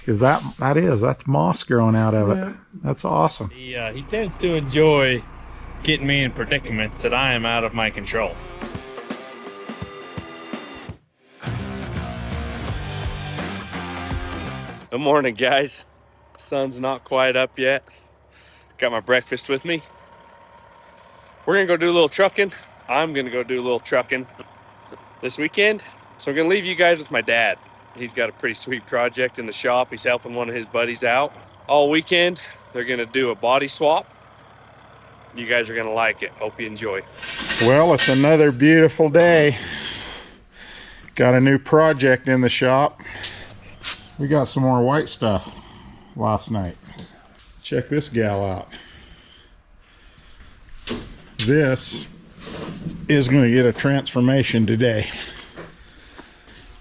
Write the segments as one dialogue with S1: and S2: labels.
S1: Because that's moss growing out of it. That's awesome.
S2: He tends to enjoy getting me in predicaments that I am out of my control. Good morning, guys. Sun's not quite up yet. Got my breakfast with me. We're gonna go do a little trucking. I'm gonna go do a little trucking this weekend. So I'm gonna leave you guys with my dad. He's got a pretty sweet project in the shop. He's helping one of his buddies out all weekend. They're gonna do a body swap. You guys are gonna like it. Hope you enjoy.
S1: Well, it's another beautiful day. Got a new project in the shop. We got some more white stuff last night. Check this gal out. This is going to get a transformation today.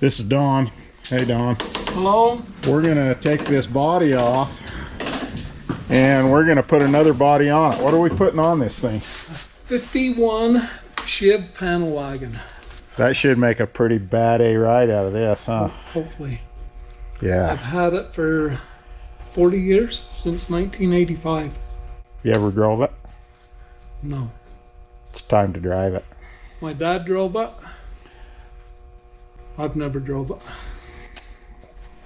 S1: This is Dawn. Hey, Dawn.
S3: Hello.
S1: We're going to take this body off and we're going to put another body on it. What are we putting on this thing?
S3: 51 Chib panel wagon.
S1: That should make a pretty bad A ride out of this, huh?
S3: Hopefully.
S1: Yeah.
S3: I've had it for 40 years, since 1985.
S1: You ever drove it?
S3: No.
S1: It's time to drive it.
S3: My dad drove it. I've never drove it.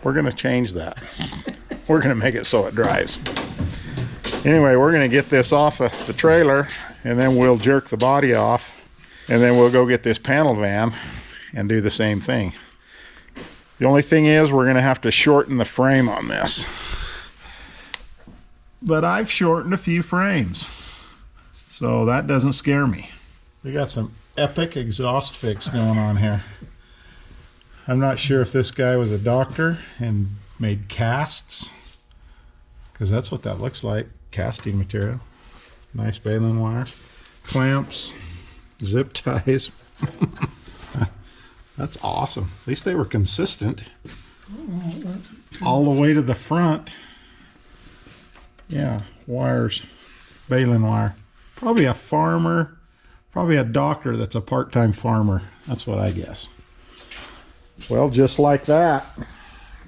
S1: We're going to change that. We're going to make it so it drives. Anyway, we're going to get this off of the trailer and then we'll jerk the body off and then we'll go get this panel van and do the same thing. The only thing is we're going to have to shorten the frame on this. But I've shortened a few frames, so that doesn't scare me. We got some epic exhaust fix going on here. I'm not sure if this guy was a doctor and made casts, because that's what that looks like, casting material. Nice baling wire, clamps, zip ties. That's awesome. At least they were consistent. All the way to the front. Yeah, wires, baling wire. Probably a farmer, probably a doctor that's a part-time farmer. That's what I guess. Well, just like that.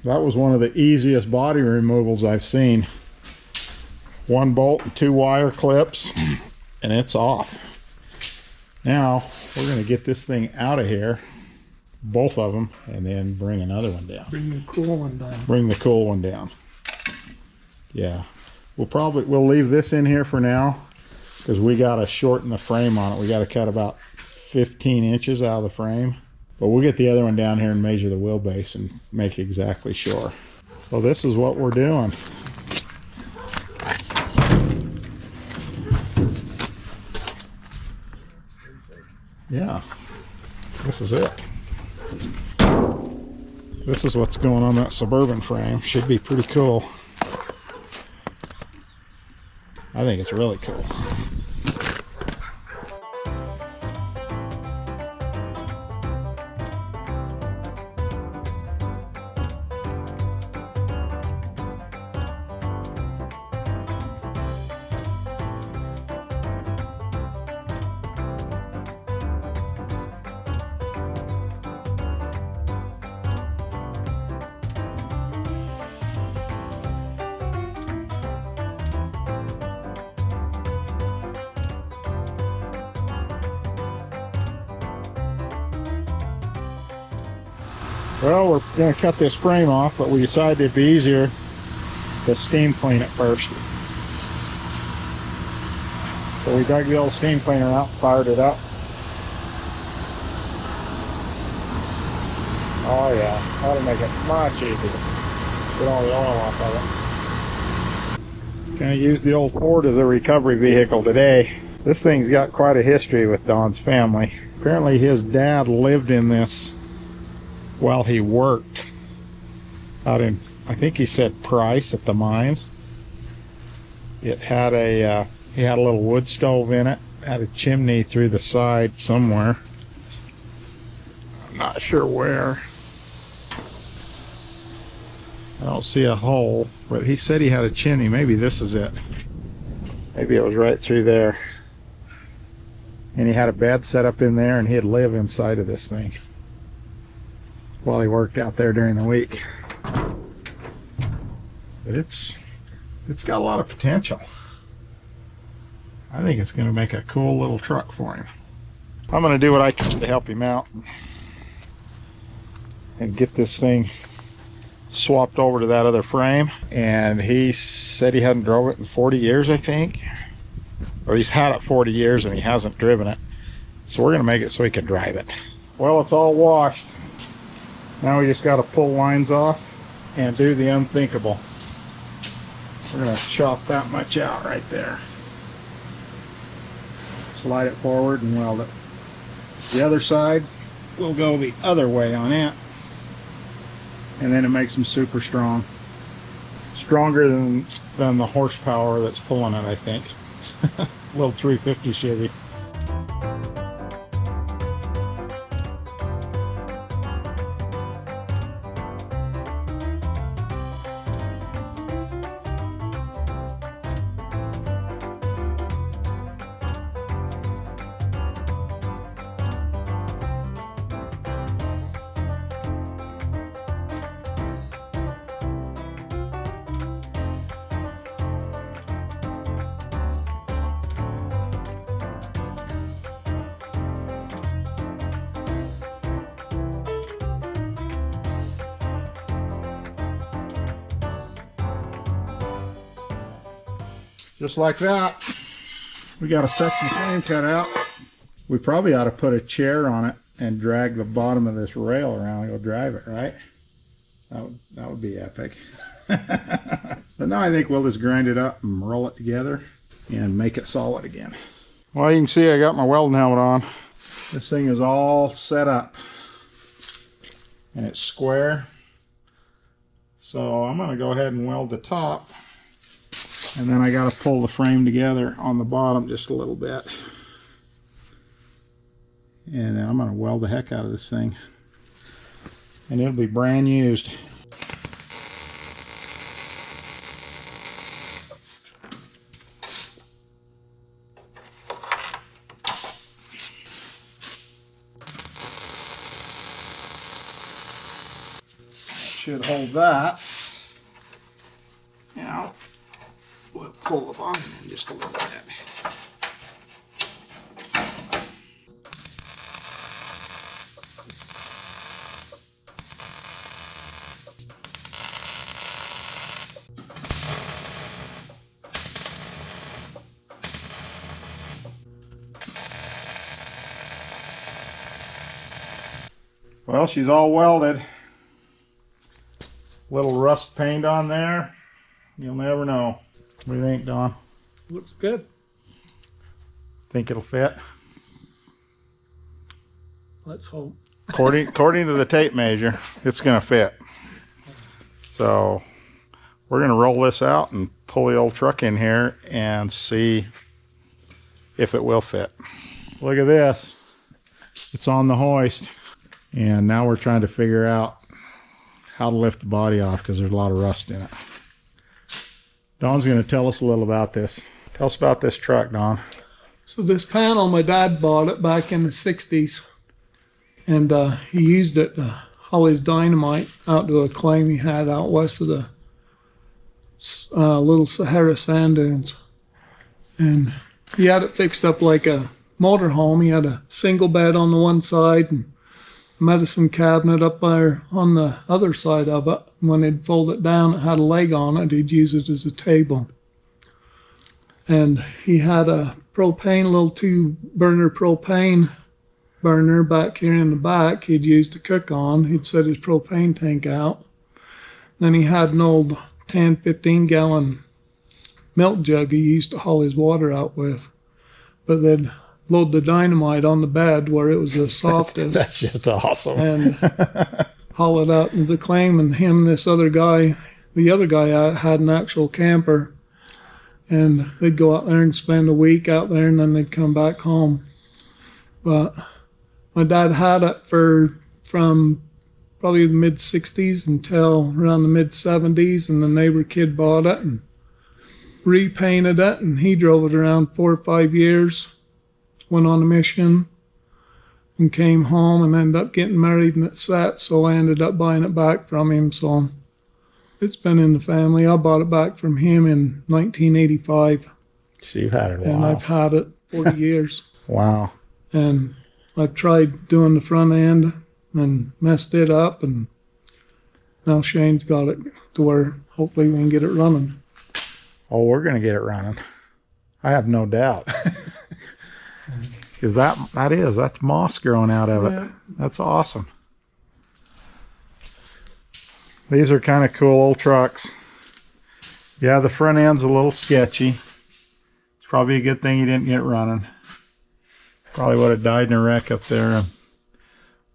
S1: That was one of the easiest body removals I've seen. One bolt and 2 wire clips, and it's off. Now, we're going to get this thing out of here. Both of them, and then bring another one down.
S3: Bring the cool one down.
S1: Bring the cool one down. Yeah, we'll leave this in here for now because we got to shorten the frame on it. We got to cut about 15 inches out of the frame, but we'll get the other one down here and measure the wheelbase and make exactly sure. So this is what we're doing. Yeah, this is it. This is what's going on that Suburban frame. Should be pretty cool. I think it's really cool. Well, we're going to cut this frame off, but we decided it'd be easier to steam clean it first. So we dug the old steam cleaner out, fired it up. Oh yeah, that'll make it much easier. Get all the oil off of it. Gonna use the old Ford as a recovery vehicle today. This thing's got quite a history with Don's family. Apparently his dad lived in this while he worked out in, I think he said Price at the mines. It had he had a little wood stove in it, had a chimney through the side somewhere. I'm not sure where. I don't see a hole, but he said he had a chimney. Maybe this is it. Maybe it was right through there. And he had a bed set up in there, and he'd live inside of this thing while he worked out there during the week. But it's got a lot of potential. I think it's going to make a cool little truck for him. I'm going to do what I can to help him out and get this thing swapped over to that other frame. And he said he hadn't drove it in 40 years, I think. Or he's had it 40 years and he hasn't driven it. So we're going to make it so he can drive it. Well, it's all washed. Now we just got to pull lines off and do the unthinkable. We're going to chop that much out right there. Slide it forward and weld it. The other side will go the other way on it. And then it makes them super strong. Stronger than the horsepower that's pulling it, I think. Little 350 Chevy. Just like that, we got a section frame cut out. We probably ought to put a chair on it and drag the bottom of this rail around and go drive it, right? That would be epic. But now I think we'll just grind it up and roll it together and make it solid again. Well, you can see I got my welding helmet on. This thing is all set up and it's square. So I'm going to go ahead and weld the top. And then I got to pull the frame together on the bottom just a little bit. And then I'm going to weld the heck out of this thing. And it'll be brand used. Should hold that. Now, we'll pull the volume in just a little bit. Well, she's all welded. Little rust paint on there. You'll never know. What do you think, Don?
S3: Looks good.
S1: Think it'll fit?
S3: Let's hope.
S1: According to the tape measure, it's going to fit. So we're going to roll this out and pull the old truck in here and see if it will fit. Look at this. It's on the hoist. And now we're trying to figure out how to lift the body off because there's a lot of rust in it. Don's going to tell us a little about this. Tell us about this truck, Don.
S3: So this panel, my dad bought it back in the 60s. And he used it to haul his dynamite out to a claim he had out west of the little Sahara sand dunes. And he had it fixed up like a motorhome. He had a single bed on the one side and medicine cabinet up there on the other side of it. When he'd fold it down, it had a leg on it. He'd use it as a table. And he had a little 2-burner propane burner back here in the back he'd use to cook on. He'd set his propane tank out. Then he had an old 10, 15-gallon milk jug he used to haul his water out with. But they'd load the dynamite on the bed where it was the softest.
S1: That's just awesome.
S3: And haul it out to the claim. And the other guy had an actual camper. And they'd go out there and spend a week out there and then they'd come back home. But my dad had it from probably the mid-60s until around the mid-70s. And the neighbor kid bought it and repainted it. And he drove it around 4 or 5 years. Went on a mission and came home and ended up getting married and it sat, so I ended up buying it back from him. So It's been in the family. I bought it back from him in 1985.
S1: So you've had it a while.
S3: And I've had it 40 years.
S1: Wow.
S3: And I've tried doing the front end and messed it up, and now Shane's got it to where hopefully we can get it running.
S1: Oh, we're going to get it running. I have no doubt. Because that's moss growing out of it.
S3: Yeah.
S1: That's awesome. These are kind of cool old trucks. Yeah, the front end's a little sketchy. It's probably a good thing you didn't get running. Probably would have died in a wreck up there,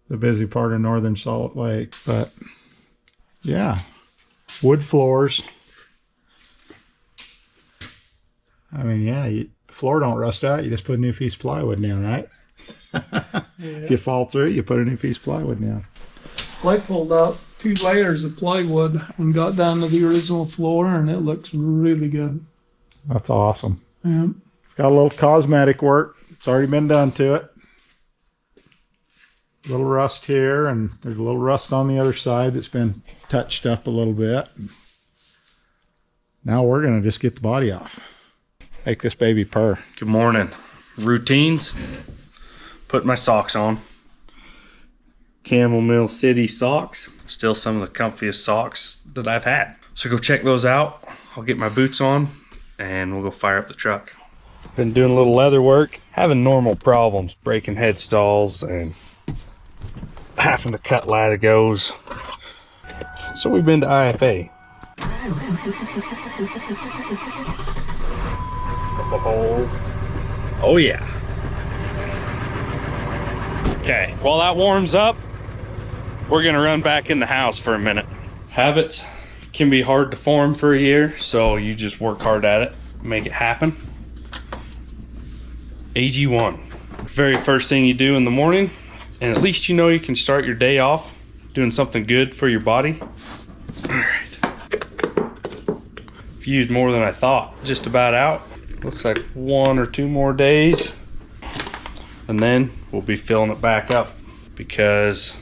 S1: the busy part of northern Salt Lake. But yeah, wood floors. I mean, yeah, the floor don't rust out. You just put a new piece of plywood down, right?
S3: Yeah.
S1: If you fall through, you put a new piece of plywood down.
S3: I pulled out 2 layers of plywood and got down to the original floor, and it looks really good.
S1: That's awesome.
S3: Yeah.
S1: It's got a little cosmetic work. It's already been done to it. A little rust here, and there's a little rust on the other side that's been touched up a little bit. Now we're going to just get the body off. Make this baby purr.
S2: Good morning. Routines. Put my socks on. Camel Mill City socks. Still some of the comfiest socks that I've had. So go check those out. I'll get my boots on and we'll go fire up the truck. Been doing a little leather work. Having normal problems. Breaking head stalls and having to cut latigos. So we've been to IFA. Oh yeah. Okay, while that warms up, we're gonna run back in the house for a minute. Habits can be hard to form for a year, so you just work hard at it, make it happen. AG1, very first thing you do in the morning, and at least you know you can start your day off doing something good for your body. All right. I've used more than I thought, just about out. Looks like 1 or 2 more days, and then we'll be filling it back up because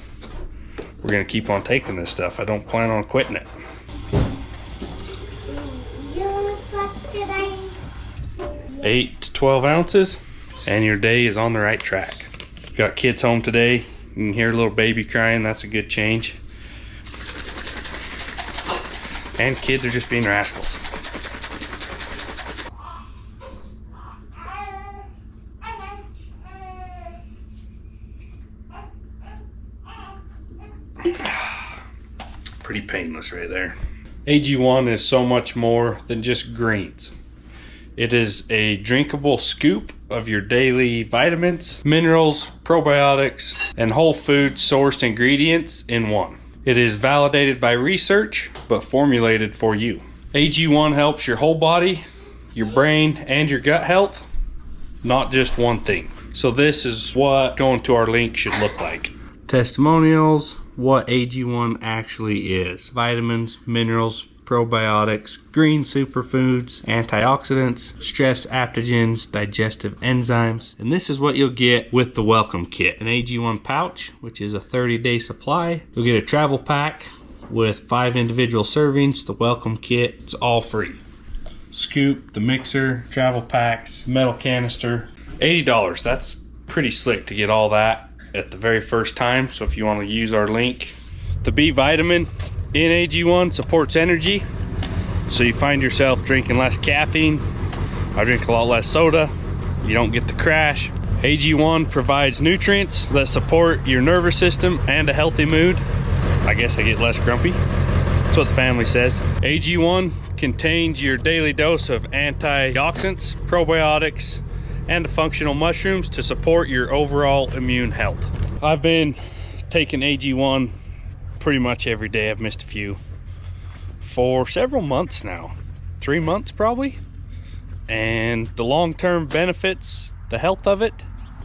S2: we're gonna keep on taking this stuff. I don't plan on quitting it. 8 to 12 ounces, and your day is on the right track. Got kids home today. You can hear a little baby crying. That's a good change. And kids are just being rascals. Pretty painless right there. AG1 is so much more than just greens. It is a drinkable scoop of your daily vitamins, minerals, probiotics, and whole food sourced ingredients in one. It is validated by research, but formulated for you. AG1 helps your whole body, your brain, and your gut health, not just one thing. So this is what going to our link should look like. Testimonials, what AG1 actually is. Vitamins, minerals, probiotics, green superfoods, antioxidants, stress adaptogens, digestive enzymes. And this is what you'll get with the welcome kit. An AG1 pouch, which is a 30-day supply. You'll get a travel pack with 5 individual servings. The welcome kit, it's all free. Scoop, the mixer, travel packs, metal canister. $80, that's pretty slick to get all that at the very first time. So if you want to use our link, the B vitamin in AG1 supports energy, so you find yourself drinking less caffeine. I drink a lot less soda. You don't get the crash. AG1 provides nutrients that support your nervous system and a healthy mood. I guess I get less grumpy. That's what the family says. AG1 contains your daily dose of antioxidants, probiotics, and the functional mushrooms to support your overall immune health. I've been taking AG1 pretty much every day. I've missed a few for several months now, 3 months probably. And the long-term benefits, the health of it,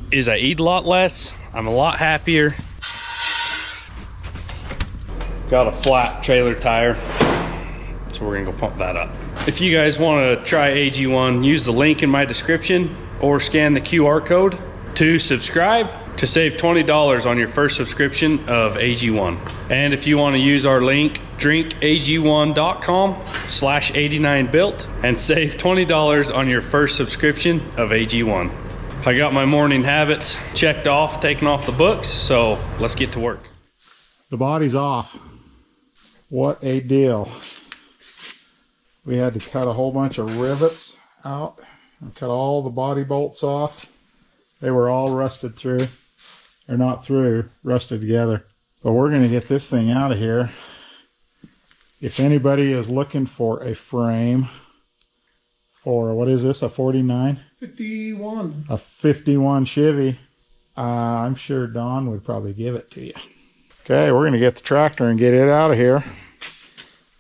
S2: is I eat a lot less, I'm a lot happier. Got a flat trailer tire, so we're gonna go pump that up. If you guys want to try AG1, use the link in my description or scan the QR code to subscribe to save $20 on your first subscription of AG1. And if you want to use our link, drinkag1.com/89built and save $20 on your first subscription of AG1. I got my morning habits checked off, taken off the books, so let's get to work.
S1: The body's off. What a deal. We had to cut a whole bunch of rivets out and cut all the body bolts off. They were all rusted through. They're not through, rusted together. But we're going to get this thing out of here. If anybody is looking for a frame for, what is this, a 49?
S3: 51.
S1: A 51 Chevy, I'm sure Don would probably give it to you. Okay, we're going to get the tractor and get it out of here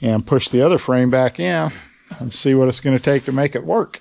S1: and push the other frame back in and see what it's going to take to make it work.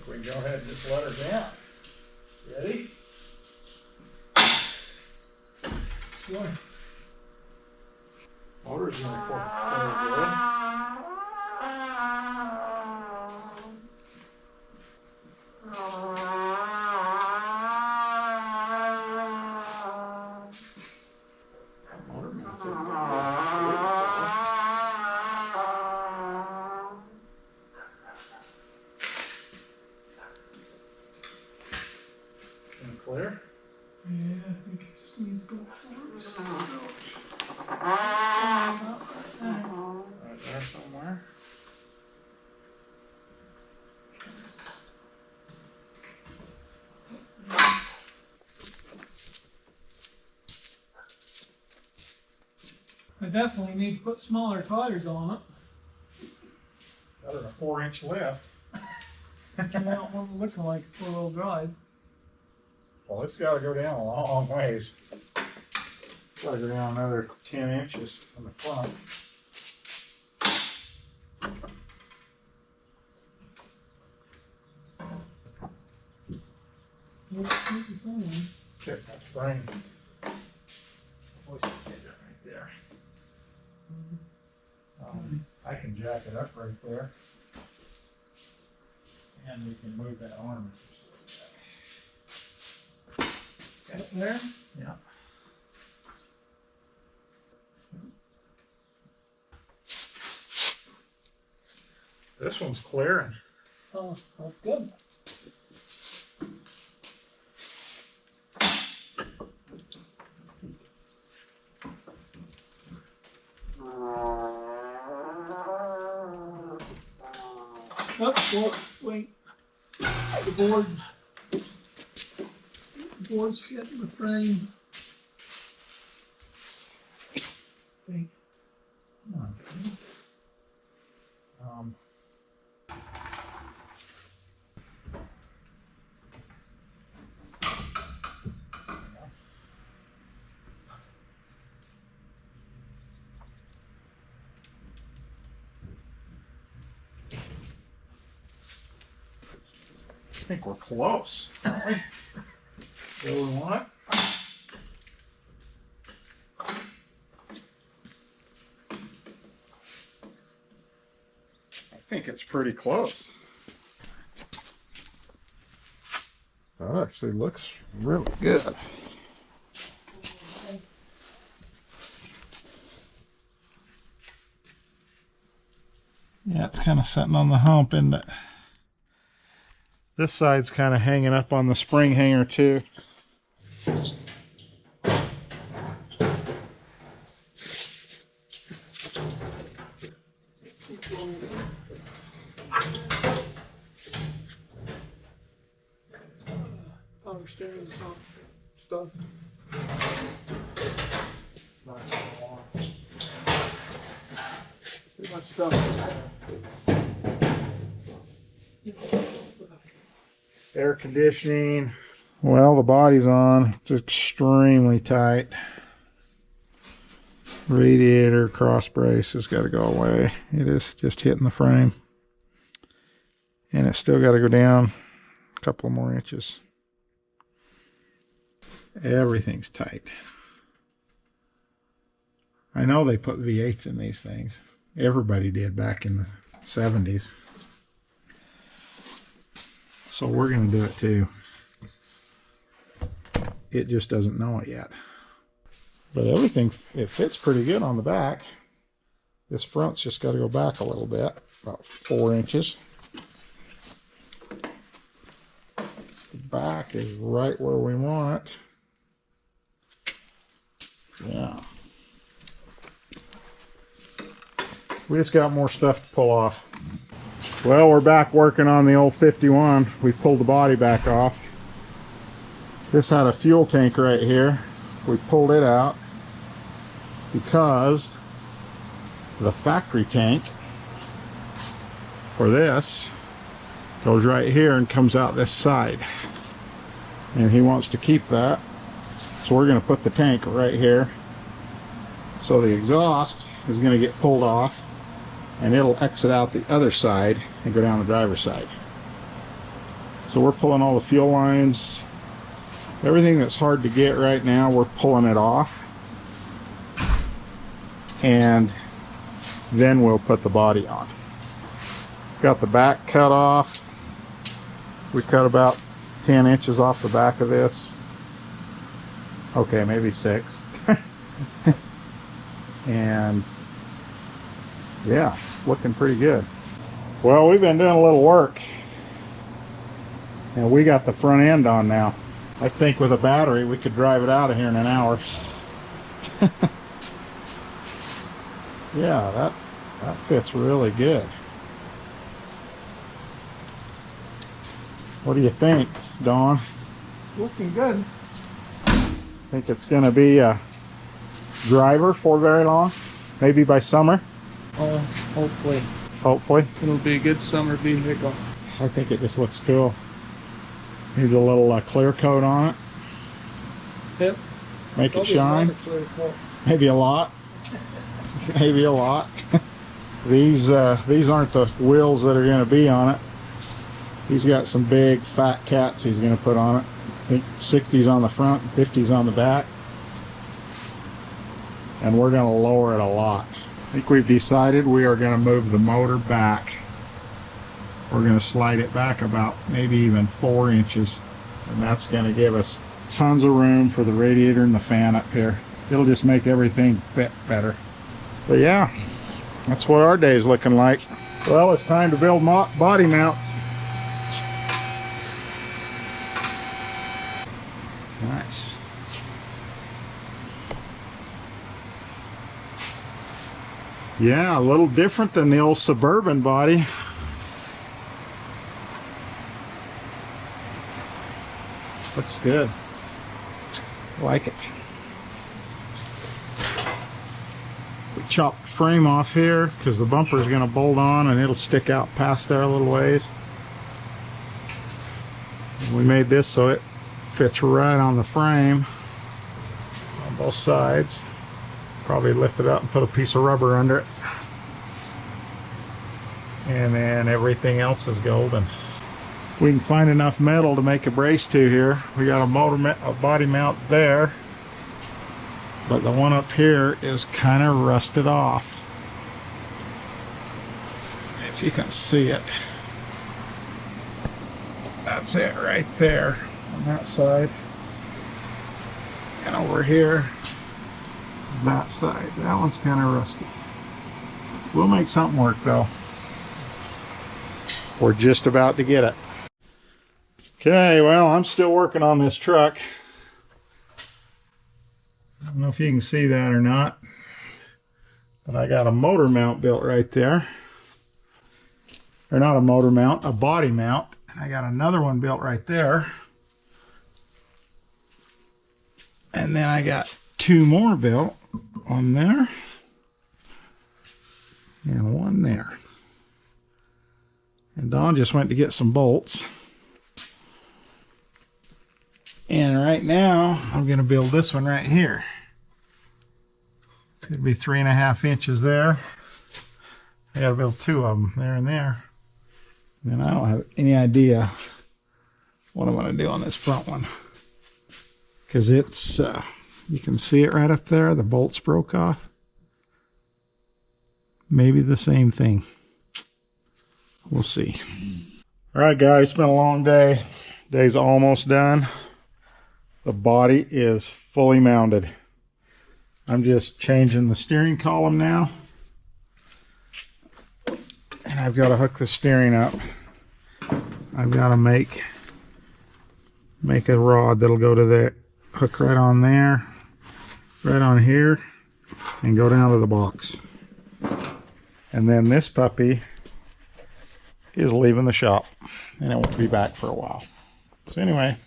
S1: We can go ahead and just let her down. Ready?
S3: Sure.
S1: Motor's going to pull good. Motor mounts in. Clear?
S3: Yeah, I think it just needs to go forward.
S1: Right there somewhere.
S3: I definitely need to put smaller tires on it.
S1: Got her a 4-inch lift.
S3: I don't want it looking like a 4-wheel drive.
S1: Well, it's got to go down a long ways. It's got to go down another 10 inches on the front. Check that spring. Boy, she's hit it right there. I can jack it up right there. And we can move that arm.
S3: Up there?
S1: Yeah. This one's clearing.
S3: Oh, that's good. Oh, wait. The board. The board's hitting the frame.
S1: Come on. I think we're close, aren't we? Where we want it? I think it's pretty close. That actually looks really good. Yeah, it's kind of sitting on the hump, isn't it? This side's kind of hanging up on the spring hanger too.
S3: Power steering stuff. Too much stuff.
S1: Air conditioning. Well, the body's on. It's extremely tight. Radiator cross brace has got to go away. It is just hitting the frame. And it's still got to go down a couple more inches. Everything's tight. I know they put V8s in these things. Everybody did back in the 70s. So we're going to do it too. It just doesn't know it yet. But everything, it fits pretty good on the back. This front's just got to go back a little bit, about 4 inches. The back is right where we want it. Yeah. We just got more stuff to pull off. Well, we're back working on the old 51. We pulled the body back off. This had a fuel tank right here. We pulled it out because the factory tank for this goes right here and comes out this side. And he wants to keep that. So we're going to put the tank right here. So the exhaust is going to get pulled off and it'll exit out the other side and go down the driver's side. So we're pulling all the fuel lines. Everything that's hard to get right now, we're pulling it off. And then we'll put the body on. Got the back cut off. We cut about 10 inches off the back of this. Okay, maybe 6. And yeah, it's looking pretty good. Well, we've been doing a little work. And we got the front end on now. I think with a battery, we could drive it out of here in an hour. Yeah, that fits really good. What do you think, Dawn?
S3: Looking good.
S1: Think it's going to be a driver for very long? Maybe by summer?
S3: Oh, hopefully.
S1: Hopefully.
S3: It'll be a good summer vehicle.
S1: I think it just looks cool. Needs a little clear coat on it.
S3: Yep.
S1: Make it
S3: Probably
S1: shine. Maybe a lot. Maybe a lot. These aren't the wheels that are going to be on it. He's got some big fat cats he's going to put on it. I think 60s on the front, 50s on the back. And we're going to lower it a lot. I think we've decided we are going to move the motor back. We're going to slide it back about maybe even 4 inches. And that's going to give us tons of room for the radiator and the fan up here. It'll just make everything fit better. But yeah, that's what our day's looking like. Well, it's time to build body mounts. Nice. Yeah, a little different than the old Suburban body. Looks good. Like it. We chop the frame off here because the bumper is going to bolt on and it'll stick out past there a little ways. And we made this so it fits right on the frame on both sides. Probably lift it up and put a piece of rubber under it. And then everything else is golden. We can find enough metal to make a brace to here. We got a body mount there, but the one up here is kind of rusted off. If you can see it, that's it right there on that side. And over here, that side, that one's kind of rusty. We'll make something work though. We're just about to get it. Okay, well, I'm still working on this truck. I don't know if you can see that or not, but I got a motor mount built right there. or not a motor mount, a body mount. And I got another one built right there. And then I got 2 more built, one there and one there. And Don just went to get some bolts. And right now I'm going to build this one right here. It's going to be 3.5 inches there. I got to build 2 of them, there and there. And then I don't have any idea what I'm going to do on this front one, because it's you can see it right up there, the bolts broke off. Maybe the same thing, we'll see. All right guys, it's been a long day. Day's almost done. The body is fully mounted. I'm just changing the steering column now, and I've got to hook the steering up. I've got to make a rod that'll go to the hook right on there, right on here, and go down to the box. And then this puppy is leaving the shop, and it won't be back for a while. So anyway,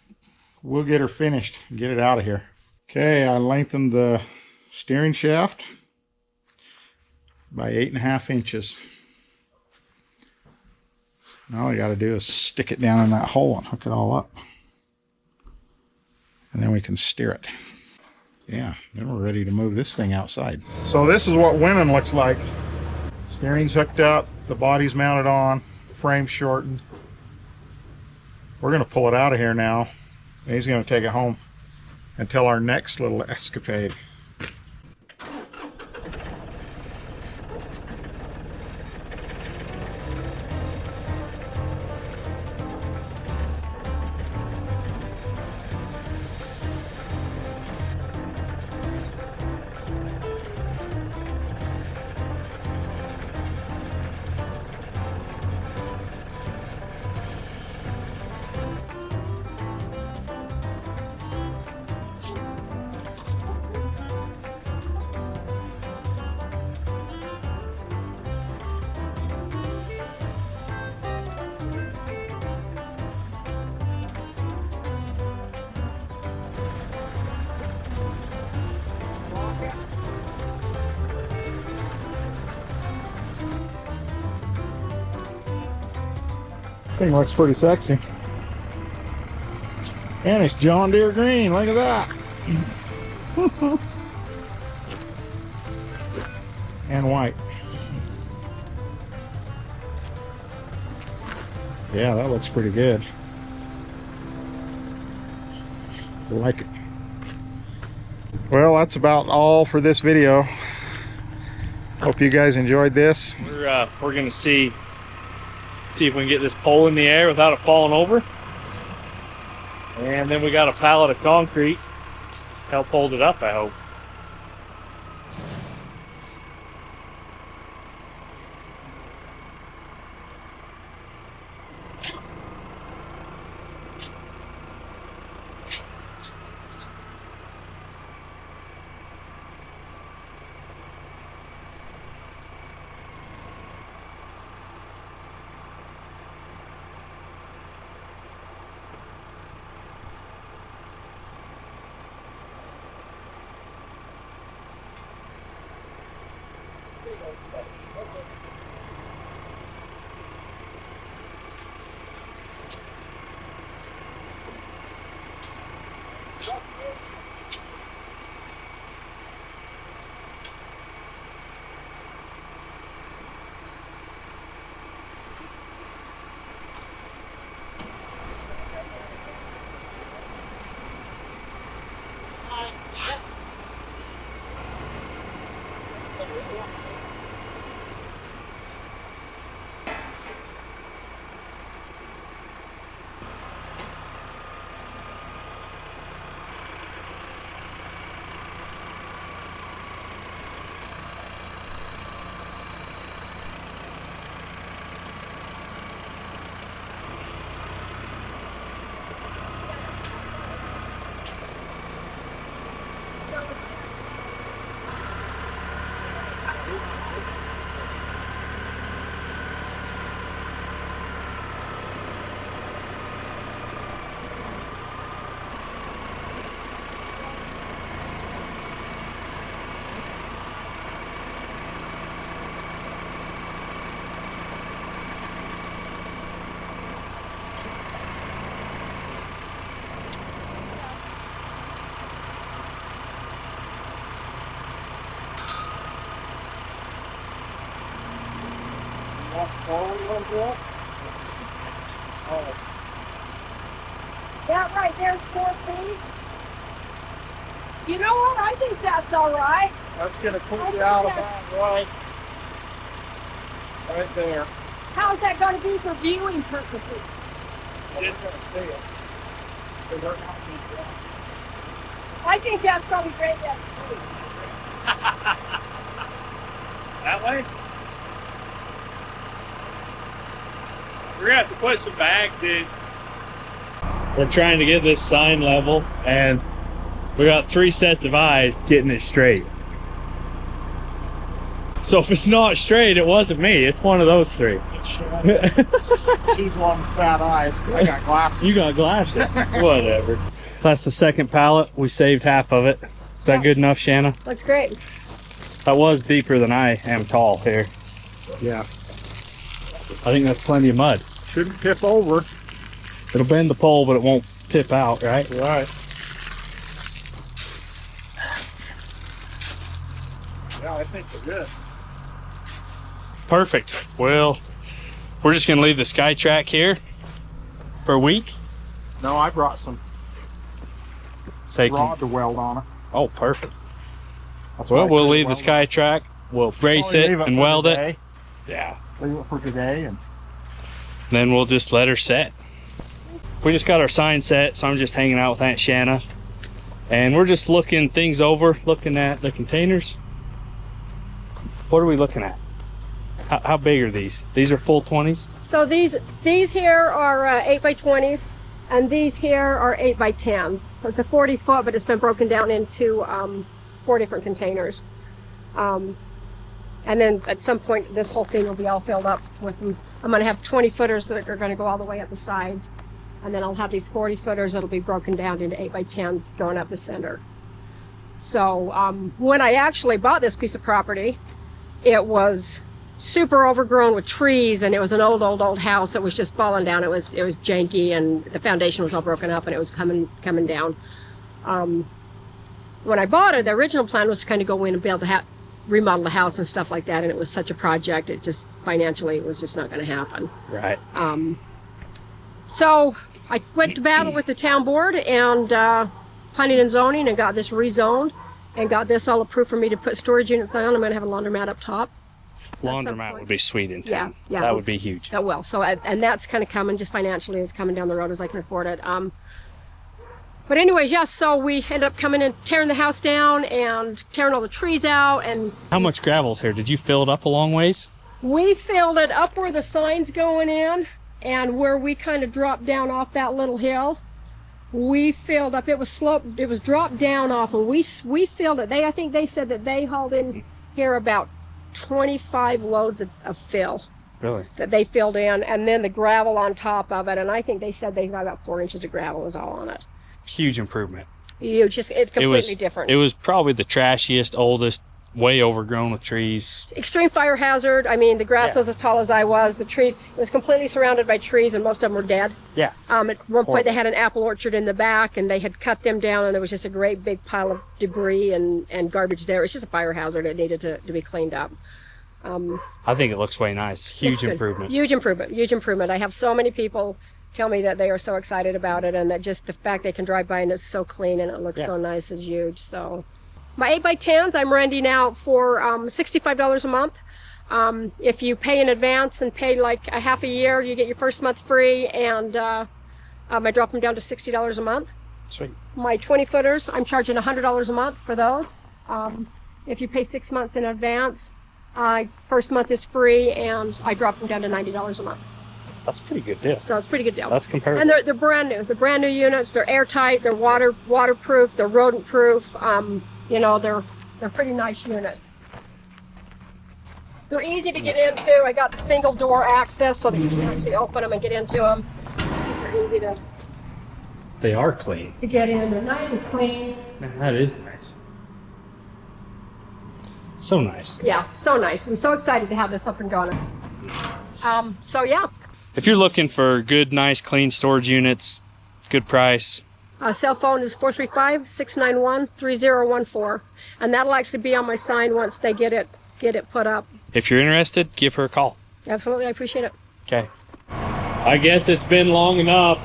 S1: we'll get her finished and get it out of here. Okay, I lengthened the steering shaft by 8.5 inches. Now all I got to do is stick it down in that hole and hook it all up. And then we can steer it. Yeah, then we're ready to move this thing outside. So this is what winning looks like. Steering's hooked up, the body's mounted on, frame shortened. We're going to pull it out of here now. And he's going to take it home until our next little escapade. Thing looks pretty sexy. And it's John Deere green, look at that. And white. Yeah, that looks pretty good. I like it. Well, that's about all for this video. Hope you guys enjoyed this.
S2: We're gonna see if we can get this pole in the air without it falling over. And then we got a pallet of concrete help hold it up, I hope.
S1: Walk forward a little bit. Oh,
S4: That right there's 4 feet. You know what? I think that's all right.
S1: that's gonna put
S4: I
S1: you
S4: think
S1: out
S4: that's-
S1: about right there.
S4: How's that going to be for viewing purposes?
S1: We're gonna see it. We're not seeing it.
S4: I think that's probably great. That
S2: That way? We're gonna have to put some bags in. We're trying to get this sign level, and we got 3 sets of eyes getting it straight. So if it's not straight, it wasn't me. It's one of those 3.
S1: He's one with bad eyes. I got glasses.
S2: You got glasses. Whatever. That's the second pallet. We saved half of it. Is that good enough, Shanna?
S4: looks great.
S2: That was deeper than I am tall here.
S1: Yeah.
S2: I think that's plenty of mud.
S1: Shouldn't tip over.
S2: It'll bend the pole, but it won't tip out, right?
S1: Right. Yeah, I think they're good.
S2: Perfect. Well, we're just gonna leave the sky track here for a week.
S1: No, I brought some
S2: Say,
S1: rod to weld on it.
S2: oh, perfect.
S1: That's why
S2: Well,
S1: I
S2: we'll
S1: couldn't
S2: leave the
S1: weld
S2: sky track. We'll brace
S1: Only
S2: it
S1: leave
S2: and
S1: for
S2: weld it.
S1: today.
S2: Yeah.
S1: Leave it for today, and
S2: Then we'll just let her set. We just got our sign set, so I'm just hanging out with Aunt Shanna. And we're just looking things over, looking at the containers. What are we looking at? How big are these? These are full 20s?
S4: So these here are 8 by 20s, and these here are 8 by 10s. So it's a 40 foot, but it's been broken down into 4 different containers. And then at some point, this whole thing will be all filled up with them. I'm going to have 20 footers that are going to go all the way up the sides. And then I'll have these 40 footers that'll be broken down into 8 by 10s going up the center. So when I actually bought this piece of property, it was super overgrown with trees, and it was an old house that was just falling down. It was janky, and the foundation was all broken up, and it was coming down. When I bought it, the original plan was to kind of go in and build remodel the house and stuff like that, and it was such a project. It just financially it was just not going to happen.
S2: Right.
S4: So I went to battle with the town board and planning and zoning, and got this rezoned and got this all approved for me to put storage units on. I'm going to have a laundromat up top.
S2: Laundromat would be sweet in town.
S4: Yeah.
S2: That would be huge.
S4: Oh, well, so and that's kind of coming just financially. It's coming down the road as I can afford it. But anyways, yes. So we ended up coming and tearing the house down and tearing all the trees out, and
S2: How much gravel's here? Did you fill it up a long ways?
S4: we filled it up where the sign's going in, and where we kind of dropped down off that little hill. We filled up. It was sloped. It was dropped down off, and we filled it. I think they said that they hauled in here about 25 loads of fill
S2: Really?
S4: that they filled in, and then the gravel on top of it. And I think they said they got about 4 inches of gravel was all on it.
S2: Huge improvement.
S4: It's completely different.
S2: It was probably the trashiest, oldest, way overgrown with trees.
S4: Extreme fire hazard. I mean, the grass
S2: Yeah.
S4: was as tall as I was. The trees, it was completely surrounded by trees, and most of them were dead.
S2: Yeah.
S4: At one point, they had an apple orchard in the back, and they had cut them down, and there was just a great big pile of debris and garbage there. It's just a fire hazard. It needed to be cleaned up.
S2: I think it looks way nice. Huge
S4: Looks good.
S2: improvement.
S4: Huge improvement. I have so many people tell me that they are so excited about it, and that just the fact they can drive by and it's so clean and it looks so nice is huge. So my 8 by 10s I'm renting out for $65 a month. If you pay in advance and pay like a half a year, you get your first month free, and I drop them down to $60 a month.
S2: Sweet.
S4: My 20 footers, I'm charging $100 a month for those. If you pay 6 months in advance, first month is free, and I drop them down to $90 a month.
S2: That's a pretty good deal.
S4: So it's a pretty good deal.
S2: That's comparable.
S4: And they're brand new. They're brand new units. They're airtight. They're waterproof. They're rodent proof. They're pretty nice units. They're easy to get into. I got the single door access so that you can actually open them and get into them. Super easy
S2: They are clean.
S4: to get in. They're nice and clean.
S2: Man, that is nice. So nice.
S4: Yeah, so nice. I'm so excited to have this up and going. So yeah.
S2: If you're looking for good, nice, clean storage units, good price,
S4: Cell phone is 435-691-3014, and that'll actually be on my sign once they get it put up.
S2: if you're interested, give her a call.
S4: Absolutely, I appreciate it.
S2: Okay. I guess it's been long enough.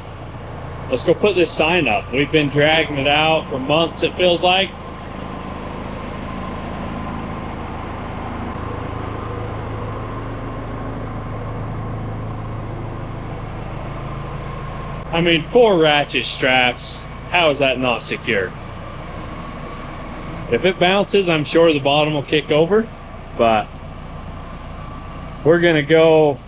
S2: Let's go put this sign up. We've been dragging it out for months, it feels like. I mean, 4 ratchet straps, how is that not secure? If it bounces, I'm sure the bottom will kick over, but we're gonna go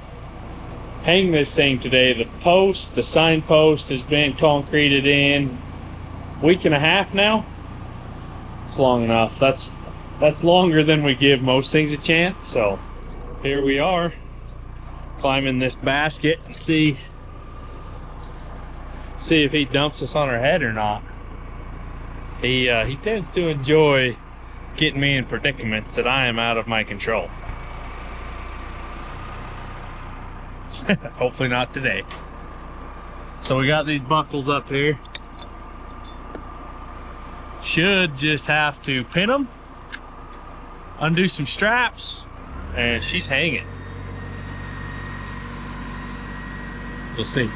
S2: hang this thing today. The sign post has been concreted in a week and a half now. It's long enough. That's longer than we give most things a chance. So here we are, climbing this basket and see if he dumps us on our head or not. He tends to enjoy getting me in predicaments that I am out of my control. Hopefully not today. So we got these buckles up here. Should just have to pin them, undo some straps, and she's hanging. We'll see.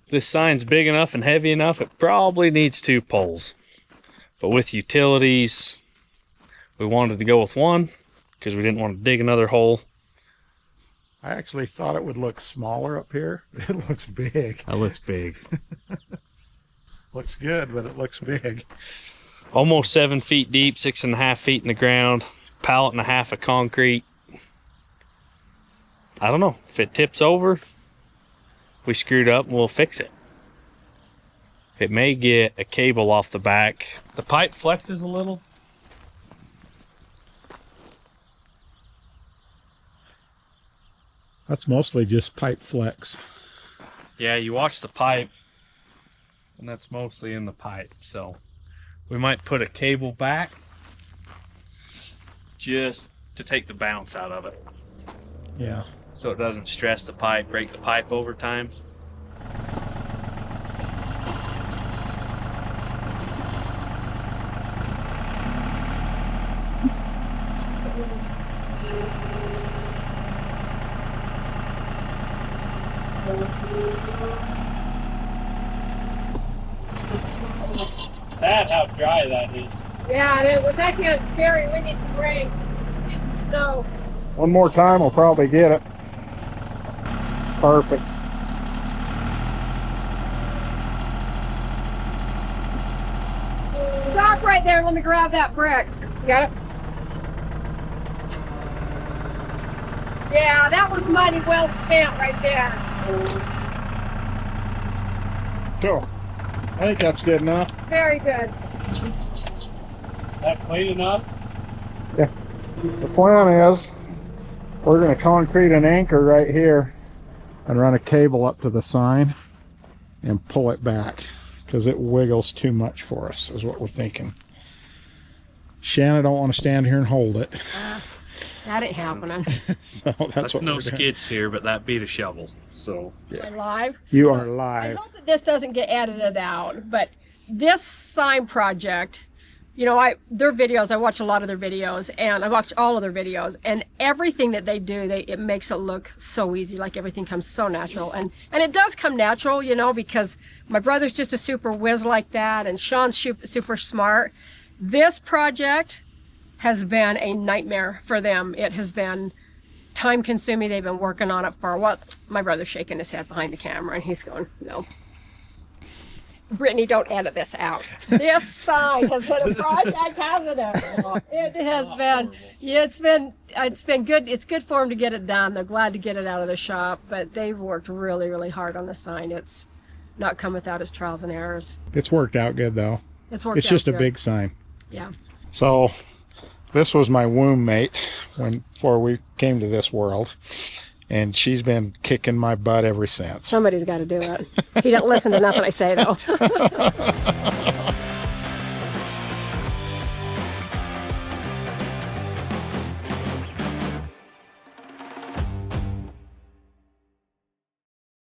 S2: This sign's big enough and heavy enough, it probably needs 2 poles. But with utilities, we wanted to go with 1 because we didn't want to dig another hole.
S1: I actually thought it would look smaller up here. It looks big.
S2: That looks big.
S1: Looks good, but it looks big.
S2: Almost 7 feet deep, 6.5 feet in the ground, pallet and a half of concrete. I don't know, if it tips over, we screwed up and we'll fix it. It may get a cable off the back. The pipe flexes a little.
S1: That's mostly just pipe flex.
S2: Yeah, you watch the pipe, and that's mostly in the pipe. So we might put a cable back just to take the bounce out of it.
S1: Yeah.
S2: So it doesn't stress the pipe, break the pipe over time. Sad how dry that is.
S4: Yeah, and it was actually kind of scary. We need some rain. We need some snow.
S1: One more time, we'll probably get it. Perfect.
S4: Stop right there. Let me grab that brick. You got it? Yeah, that was money well spent right there.
S1: Cool. I think that's good enough.
S4: Very good.
S2: That clean enough?
S1: Yeah. The plan is we're going to concrete an anchor right here and run a cable up to the sign and pull it back because it wiggles too much for us is what we're thinking. Shanna don't want to stand here and hold it.
S4: That ain't happening.
S1: So that's what
S2: no
S1: we're doing.
S2: skids here, but that beat a shovel. So
S1: Yeah.
S4: Am I live?
S1: You are
S4: I
S1: live.
S4: hope that this doesn't get edited out, but this sign project, you know, their videos, I watch a lot of their videos, and I watch all of their videos, and everything that they do, it makes it look so easy, like everything comes so natural. And it does come natural, you know, because my brother's just a super whiz like that, and Sean's super smart. This project has been a nightmare for them. It has been time consuming. They've been working on it for a while. My brother's shaking his head behind the camera and he's going, no. Brittany, don't edit this out. This sign has been a project, hasn't it? It has been. Yeah, it's been good. It's good for them to get it done. They're glad to get it out of the shop, but they've worked really, really hard on the sign. It's not come without its trials and errors.
S1: It's worked out good though.
S4: It's worked
S1: It's
S4: out
S1: just
S4: good.
S1: a big sign.
S4: Yeah.
S1: So this was my womb mate before we came to this world. And she's been kicking my butt ever since.
S4: Somebody's got to do it. He doesn't listen to nothing I say, though.